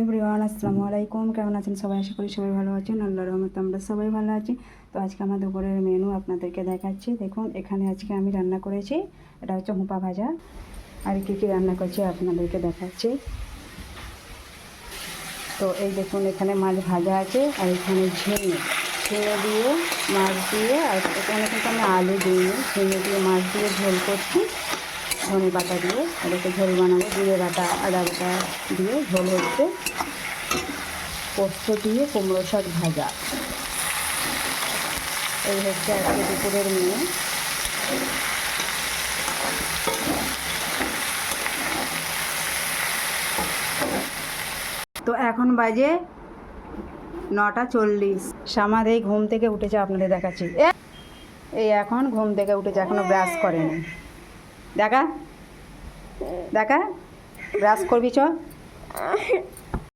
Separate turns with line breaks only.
Everyone, আসসালামু আলাইকুম। কেমন আছেন সবাই? আশা করি সবাই ভালো আছেন। আল্লাহর রহমতে আমরা সবাই ভালো আছি। তো আজকে আমার দুপুরের মেনু আপনাদেরকে দেখাচ্ছি। দেখুন, এখানে আজকে আমি রান্না করেছি, এটা হচ্ছে হুঁপা ভাজা। আর কী কী রান্না করছি আপনাদেরকে দেখাচ্ছি। তো এই দেখুন, এখানে মাছ ভাজা আছে, আর এখানে ঝিঙে দিয়ে মাছ দিয়ে, আর এখানে কিন্তু আমি আলু দিইনি, ঝিঙে দিয়ে মাছ দিয়ে ঝোল করছি, ধনে পাতা দিয়ে। আর একটু ঝোল বানাবো, জিরে বাটা আদা বাটা দিয়ে ঝোল হচ্ছে। পোস্ত দিয়ে কুমড়ো শাক ভাজা, এই হচ্ছে আজকে দুপুরের মেনু। তো এখন বাজে 9:40। সামাদ এই ঘুম থেকে উঠেছে, আপনাদের দেখাচ্ছি। এই এখন ঘুম থেকে উঠেছে, এখনো ব্রাশ করেনি। দেখা দেখা ব্রাশ করবি চ।